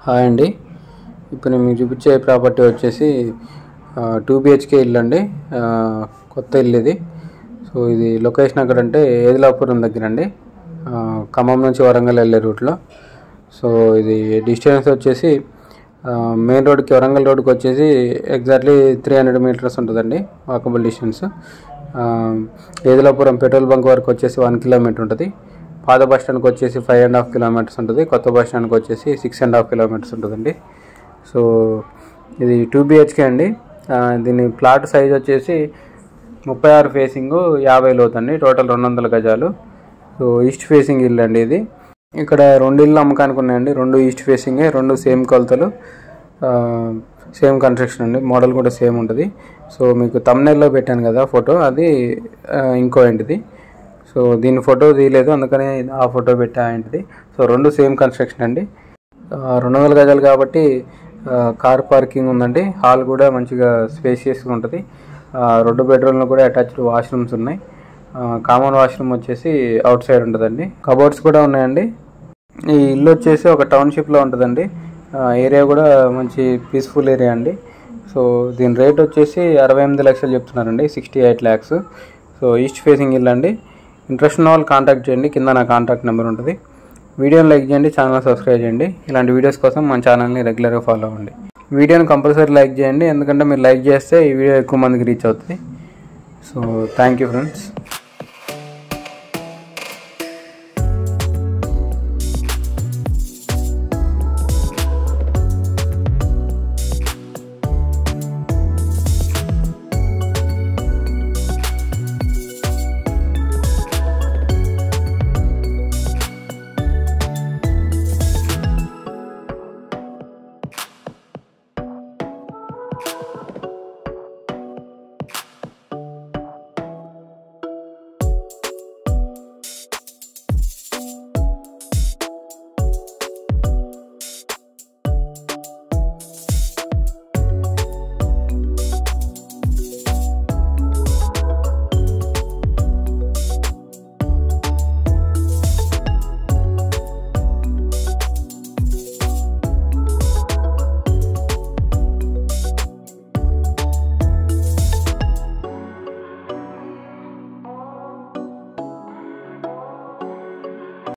Hi అండి. ఇప్పుడు నేను మీకు చూపించే ప్రాపర్టీ వచ్చేసి 2 BHK ఇల్లు అండి. కొత్త ఇల్లు ఇది. సో ఇది లొకేషన్ ఎక్కడంటే ఏదిలాపురం దగ్గర అండి, ఖమ్మం నుంచి వరంగల్ వెళ్ళే రూట్లో. సో ఇది డిస్టెన్స్ వచ్చేసి మెయిన్ రోడ్కి, వరంగల్ రోడ్కి వచ్చేసి ఎగ్జాక్ట్లీ 300 మీటర్స్ ఉంటుందండి వాకబుల్ డిస్టెన్స్. ఏదిలాపురం పెట్రోల్ బంక్ వరకు వచ్చేసి 1 కిలోమీటర్ ఉంటుంది. పాత బస్ స్టాండ్కి వచ్చేసి 5.5 కిలోమీటర్స్ ఉంటుంది. కొత్త బస్ స్టాండ్కి వచ్చేసి 6.5 కిలోమీటర్స్ ఉంటుందండి. సో ఇది 2 BHK అండి. దీని ప్లాట్ సైజ్ వచ్చేసి 36 ఫేసింగ్ 50 లోతు అండి. టోటల్ 200 గజాలు. సో ఈస్ట్ ఫేసింగ్ ఇల్లు అండి ఇది. ఇక్కడ 2 ఇల్లు అమ్మకానికి ఉన్నాయండి. 2 ఈస్ట్ ఫేసింగే, 2 సేమ్ కొలతలు, సేమ్ కన్స్ట్రక్షన్ అండి. మోడల్ కూడా సేమ్ ఉంటుంది. సో మీకు థంబ్నెయిల్లో పెట్టాను కదా ఫోటో, అది ఇంకో ఏంటిది. సో దీని ఫోటో తీయలేదు, అందుకని ఆ ఫోటో పెట్టా ఏంటిది. సో 2 సేమ్ కన్స్ట్రక్షన్ అండి. 200 గజాలు కాబట్టి కార్ పార్కింగ్ ఉందండి. హాల్ కూడా మంచిగా స్పేసియస్గా ఉంటుంది. 2 బెడ్రూమ్లో కూడా అటాచ్డ్ వాష్రూమ్స్ ఉన్నాయి. కామన్ వాష్రూమ్ వచ్చేసి అవుట్ సైడ్ ఉంటుందండి. కబోర్డ్స్ కూడా ఉన్నాయండి. ఈ ఇల్లు వచ్చేసి ఒక టౌన్షిప్లో ఉంటుందండి. ఏరియా కూడా మంచి పీస్ఫుల్ ఏరియా అండి. సో దీని రేట్ వచ్చేసి 68 లక్షలు చెప్తున్నారండి, 68 lakhs. సో ఈస్ట్ ఫేసింగ్ ఇల్లు అండి. ఇంట్రెస్ట్ ఉన్న వాళ్ళు కాంటాక్ట్ చేయండి. కింద నా కాంటాక్ట్ నెంబర్ ఉంటుంది. వీడియోని లైక్ చేయండి, ఛానల్ సబ్స్క్రైబ్ చేయండి. ఇలాంటి వీడియోస్ కోసం మన ఛానల్ని రెగ్యులర్గా ఫాలో అవ్వండి. వీడియోని కంపల్సరీ లైక్ చేయండి, ఎందుకంటే మీరు లైక్ చేస్తే ఈ వీడియో ఎక్కువ మందికి రీచ్ అవుతుంది. So thank you friends.